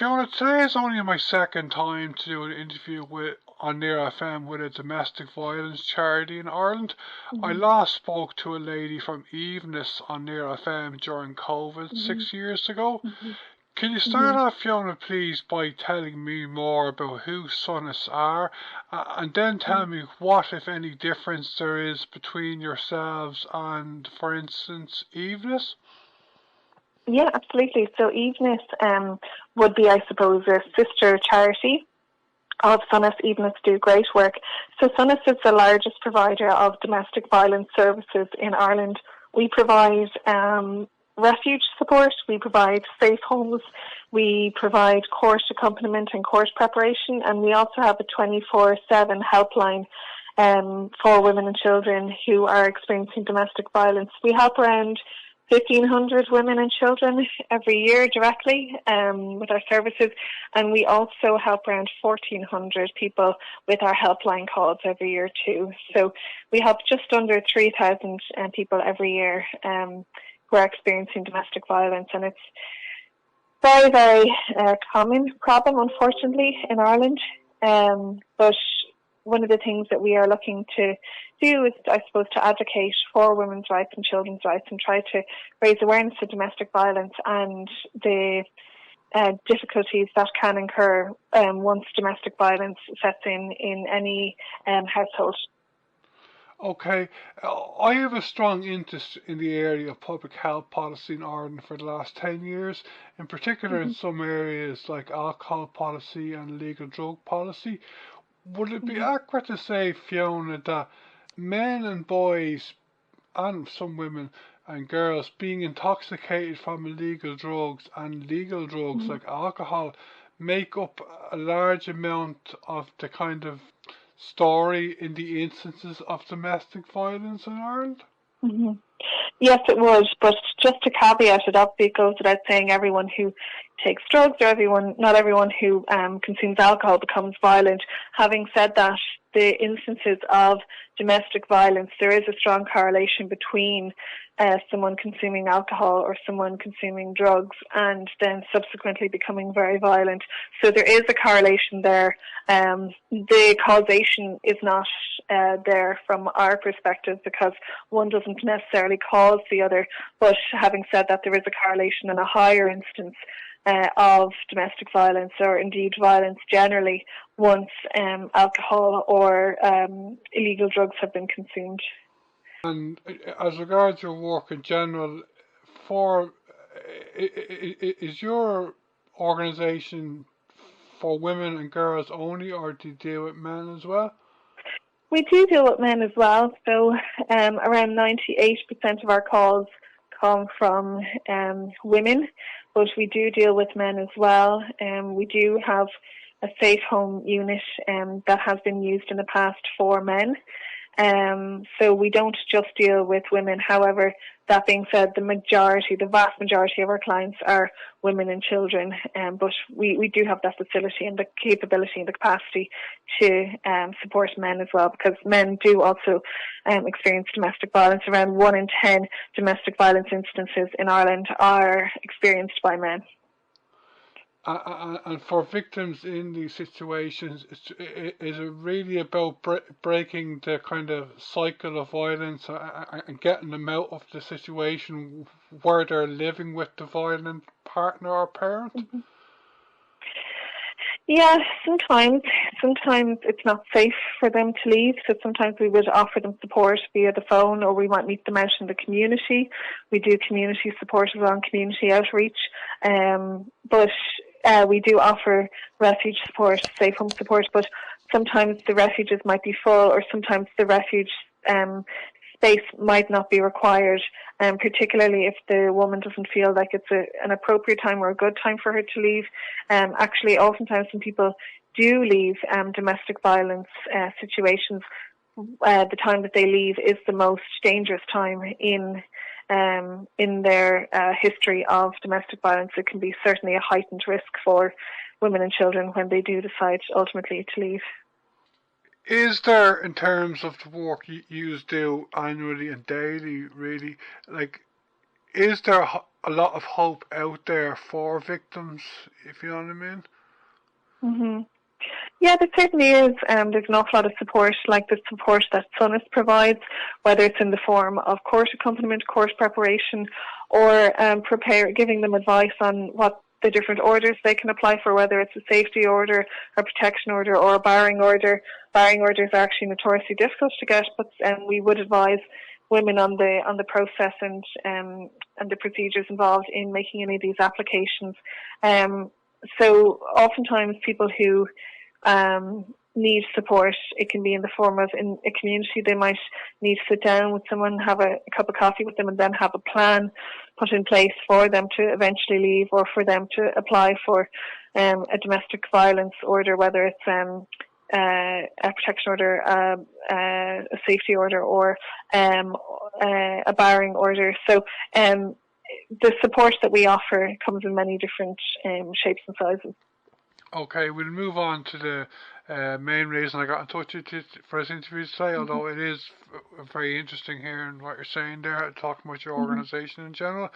Fiona, today is only my second time to do an interview on Near FM with a domestic violence charity in Ireland. I Mhm. last spoke to a lady from Eveness on Near FM during COVID Mhm. 6 years ago. Mhm. Can you start Mhm. off, Fiona, please, by telling me more about who Sonas are, and then tell me what, if any, difference there is between yourselves and, for instance, Eveness? Yeah, absolutely. So Eveness would be, I suppose, a sister charity of Sonas. Eveness do great work. So Sonas is the largest provider of domestic violence services in Ireland. We provide refuge support, we provide safe homes, we provide court accompaniment and court preparation, and we also have a 24/7 helpline for women and children who are experiencing domestic violence. We help around 1,500 women and children every year directly with our services, and we also help around 1,400 people with our helpline calls every year too. So we help just under 3,000 people every year who are experiencing domestic violence, and it's very, very common problem, unfortunately, in Ireland. But one of the things that we are looking to do is, I suppose, to advocate for women's rights and children's rights and try to raise awareness of domestic violence and the difficulties that can occur once domestic violence sets in any household. Okay, I have a strong interest in the area of public health policy in Ireland for the last 10 years, in particular in Mm-hmm. some areas like alcohol policy and legal drug policy. Would it be Mm-hmm. accurate to say, Fiona, that men and boys, and some women and girls, being intoxicated from illegal drugs and legal drugs Mm-hmm. like alcohol make up a large amount of the kind of story in the instances of domestic violence in Ireland? Mm-hmm. Yes, it would, but just to caveat it up, it goes without saying everyone who takes drugs or not everyone who consumes alcohol becomes violent. Having said that, the instances of domestic violence, there is a strong correlation between someone consuming alcohol or someone consuming drugs and then subsequently becoming very violent. So there is a correlation there. The causation is not there from our perspective because one doesn't necessarily cause the other. But having said that, there is a correlation and a higher instance of domestic violence or indeed violence generally once alcohol or illegal drugs have been consumed. And as regards your work in general, for is your organisation for women and girls only, or do you deal with men as well? We do deal with men as well, so around 98% of our calls come from women, but we do deal with men as well. We do have a safe home unit that has been used in the past for men. So we don't just deal with women. However, that being said, the vast majority of our clients are women and children. But we do have that facility and the capability and the capacity to support men as well, because men do also experience domestic violence. Around 1 in 10 domestic violence instances in Ireland are experienced by men. And for victims in these situations, is it really about breaking the kind of cycle of violence and getting them out of the situation where they're living with the violent partner or parent? Mm-hmm. Yeah, sometimes it's not safe for them to leave, so sometimes we would offer them support via the phone, or we might meet them out in the community. We do community support as well and community outreach, but we do offer refuge support, safe home support, but sometimes the refuges might be full, or sometimes the refuge space might not be required, particularly if the woman doesn't feel like it's an appropriate time or a good time for her to leave. Actually, oftentimes when people do leave domestic violence situations, the time that they leave is the most dangerous time in their history of domestic violence. It can be certainly a heightened risk for women and children when they do decide ultimately to leave. Is there, in terms of the work you do annually and daily, really, like, is there a lot of hope out there for victims, if you know what I mean? Mm-hmm. Yeah, there certainly is. There's an awful lot of support, like the support that Sonas provides, whether it's in the form of court accompaniment, court preparation, or giving them advice on what the different orders they can apply for, whether it's a safety order, a protection order, or a barring order. Barring orders are actually notoriously difficult to get, but we would advise women on the process and the procedures involved in making any of these applications. So oftentimes people who need support, it can be in the form of, in a community, they might need to sit down with someone, have a cup of coffee with them, and then have a plan put in place for them to eventually leave, or for them to apply for a domestic violence order, whether it's a protection order, a safety order, or a barring order. So the support that we offer comes in many different shapes and sizes. Okay, we'll move on to the main reason I got in touch with you for this interview today, although it is very interesting hearing what you're saying there, talking about your organisation in general.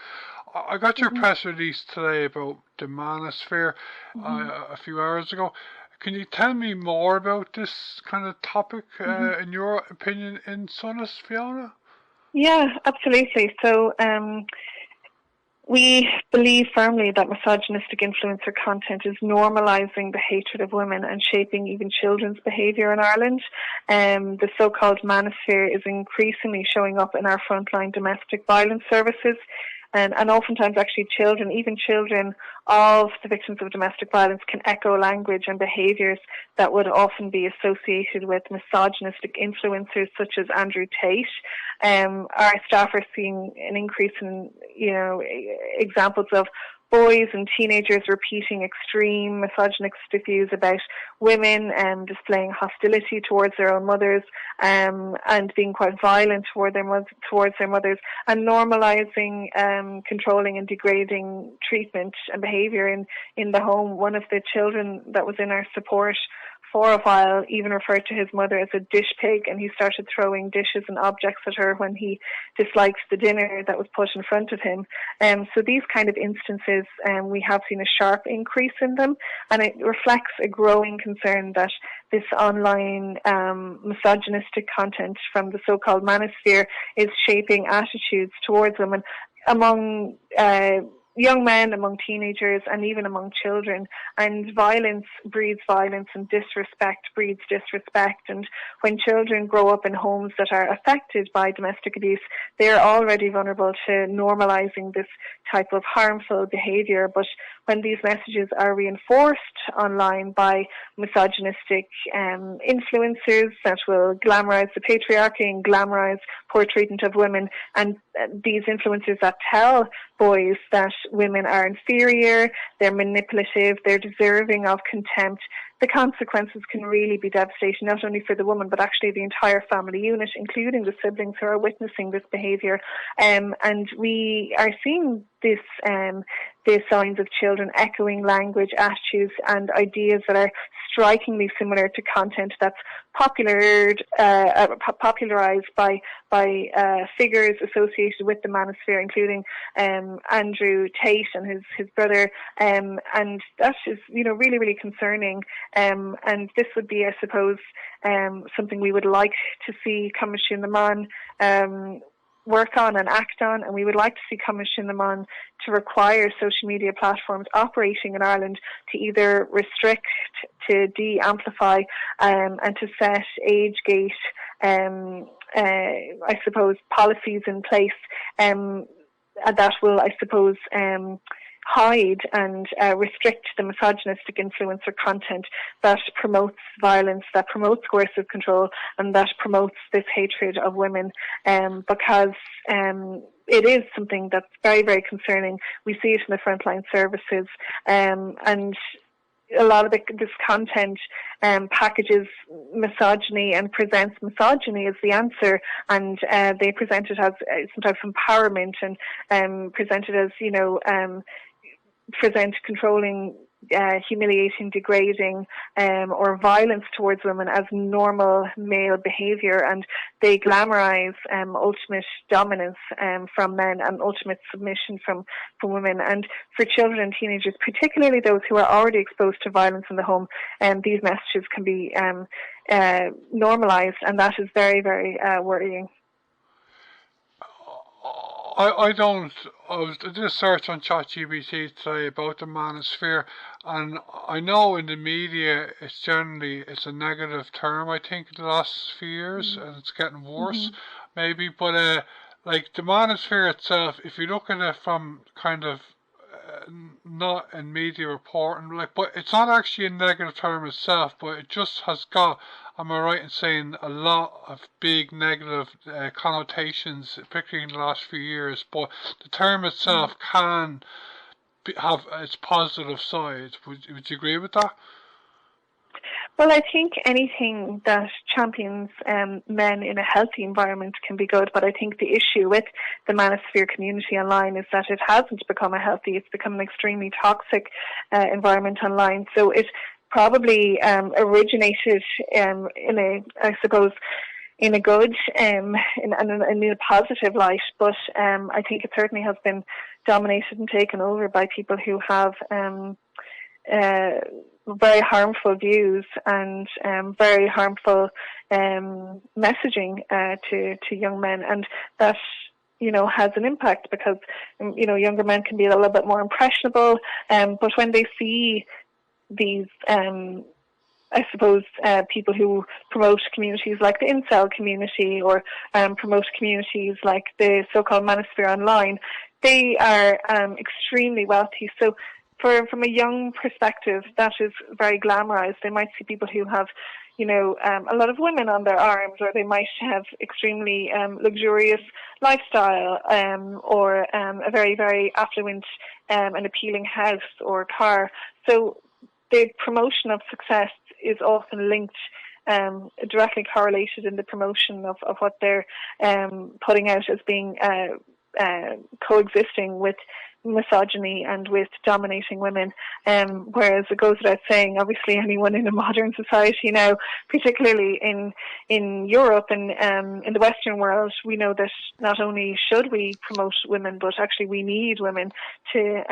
I got your press release today about the manosphere a few hours ago. Can you tell me more about this kind of topic, in your opinion, in Sonas, Fiona? Yeah, absolutely. So we believe firmly that misogynistic influencer content is normalising the hatred of women and shaping even children's behaviour in Ireland. The so-called manosphere is increasingly showing up in our frontline domestic violence services. And oftentimes actually children, even children of the victims of domestic violence, can echo language and behaviours that would often be associated with misogynistic influencers such as Andrew Tate. Our staff are seeing an increase in, examples of boys and teenagers repeating extreme misogynistic views about women and displaying hostility towards their own mothers, and being quite violent towards their mothers, and normalising controlling and degrading treatment and behaviour in the home. One of the children that was in our support for a while even referred to his mother as a dish pig, and he started throwing dishes and objects at her when he disliked the dinner that was put in front of him. So these kind of instances, we have seen a sharp increase in them, and it reflects a growing concern that this online misogynistic content from the so-called manosphere is shaping attitudes towards women among young men, among teenagers, and even among children. And violence breeds violence, and disrespect breeds disrespect. And when children grow up in homes that are affected by domestic abuse, they are already vulnerable to normalising this type of harmful behaviour. But when these messages are reinforced online by misogynistic influencers that will glamorise the patriarchy and glamorise poor treatment of women, and these influencers that tell boys that women are inferior, they're manipulative, they're deserving of contempt, the consequences can really be devastating, not only for the woman, but actually the entire family unit, including the siblings who are witnessing this behaviour. And we are seeing this, the signs of children echoing language, attitudes, and ideas that are strikingly similar to content that's popularized by figures associated with the manosphere, including Andrew Tate and his brother, and that is really, really concerning. And this would be, I suppose, something we would like to see Commission the Man work on and act on, and we would like to see Commission the Man to require social media platforms operating in Ireland to either restrict, to de-amplify, and to set age gate, I suppose, policies in place that will, I suppose, hide and restrict the misogynistic influencer content that promotes violence, that promotes coercive control, and that promotes this hatred of women, because it is something that's very, very concerning. We see it in the frontline services, and a lot of this content packages misogyny and presents misogyny as the answer, and they present it as some type of empowerment, and present it as, present controlling humiliating, degrading, or violence towards women as normal male behaviour, and they glamorise ultimate dominance from men and ultimate submission from women. And for children and teenagers, particularly those who are already exposed to violence in the home, these messages can be normalised, and that is very, very worrying. I did a search on ChatGPT today about the manosphere, and I know in the media it's a negative term, I think, in the last few years, and it's getting worse, maybe, but like the manosphere itself, if you look at it from kind of not in media reporting, like, but it's not actually a negative term itself, but it just has got, am I right in saying, a lot of big negative connotations, particularly in the last few years, but the term itself can have its positive side. Would you agree with that? Well, I think anything that champions men in a healthy environment can be good, but I think the issue with the manosphere community online is that it hasn't become it's become an extremely toxic environment online. So it probably originated in a good, in a positive light, but I think it certainly has been dominated and taken over by people who have very harmful views and very harmful messaging to young men, and that has an impact because younger men can be a little bit more impressionable, but when they see these I suppose people who promote communities like the incel community or promote communities like the so-called manosphere online, they are extremely wealthy. So from a young perspective, that is very glamorized. They might see people who have, a lot of women on their arms, or they might have extremely luxurious lifestyle, or a very, very affluent and appealing house or car. So the promotion of success is often linked, directly correlated in the promotion of what they're putting out as being coexisting with misogyny and with dominating women, whereas it goes without saying, obviously anyone in a modern society now, particularly in Europe and in the Western world, we know that not only should we promote women, but actually we need women to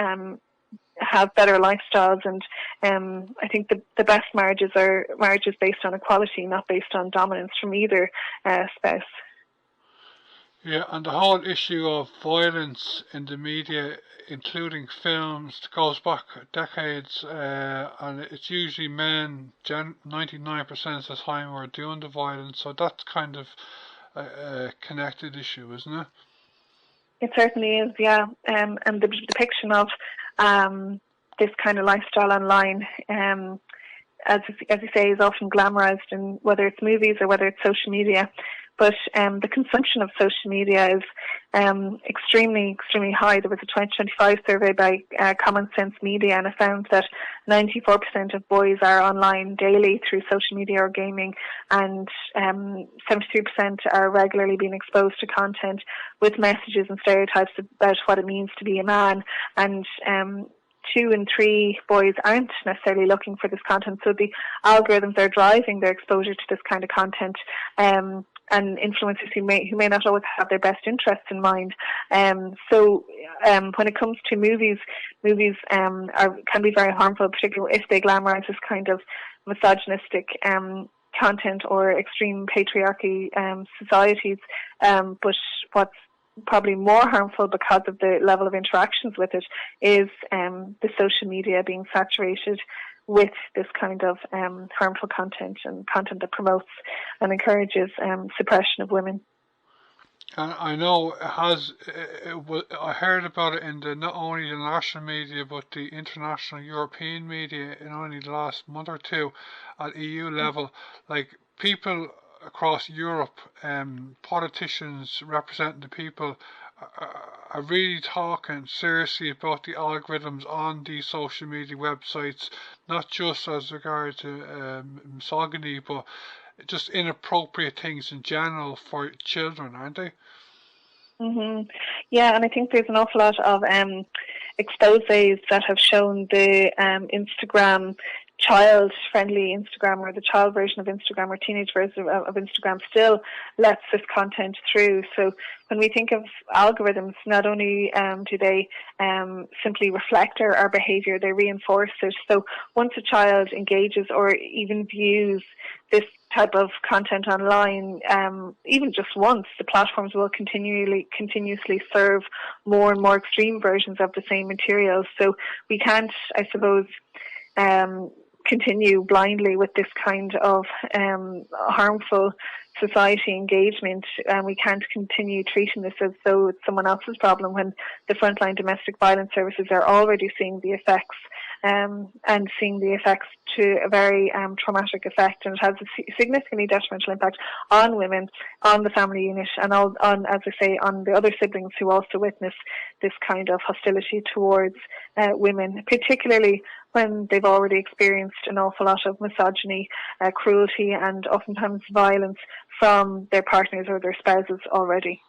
have better lifestyles, and I think the best marriages are marriages based on equality, not based on dominance from either spouse. Yeah, and the whole issue of violence in the media, including films, goes back decades, and it's usually men, 99% of the time, who are doing the violence, so that's kind of a connected issue, isn't it? It certainly is, yeah. And the depiction of this kind of lifestyle online, as you say, is often glamorized in whether it's movies or whether it's social media. But the consumption of social media is extremely, extremely high. There was a 2025 survey by Common Sense Media, and it found that 94% of boys are online daily through social media or gaming, and 73% are regularly being exposed to content with messages and stereotypes about what it means to be a man. And 2 in 3 boys aren't necessarily looking for this content, so the algorithms are driving their exposure to this kind of content, and influencers who may not always have their best interests in mind. So when it comes to movies can be very harmful, particularly if they glamorize this kind of misogynistic content or extreme patriarchy societies. But what's probably more harmful because of the level of interactions with it is the social media being saturated with this kind of harmful content and content that promotes and encourages suppression of women. And I know it has. I heard about it in not only the national media but the international European media in only the last month or two at EU level. Like people across Europe, politicians representing the people are really talking seriously about the algorithms on these social media websites, not just as regard to misogyny, but just inappropriate things in general for children, aren't they? Yeah, and I think there's an awful lot of exposés that have shown the Instagram child-friendly Instagram, or the child version of Instagram, or teenage version of Instagram, still lets this content through. So when we think of algorithms, not only do they simply reflect our behaviour, they reinforce it. So once a child engages or even views this type of content online, even just once, the platforms will continuously serve more and more extreme versions of the same material. So we can't, I suppose, continue blindly with this kind of harmful society engagement. We can't continue treating this as though it's someone else's problem, when the frontline domestic violence services are already seeing the effects, and seeing the effects to a very traumatic effect, and it has a significantly detrimental impact on women, on the family unit, and on, as I say, on the other siblings who also witness this kind of hostility towards women, particularly when they've already experienced an awful lot of misogyny, cruelty, and oftentimes violence from their partners or their spouses already.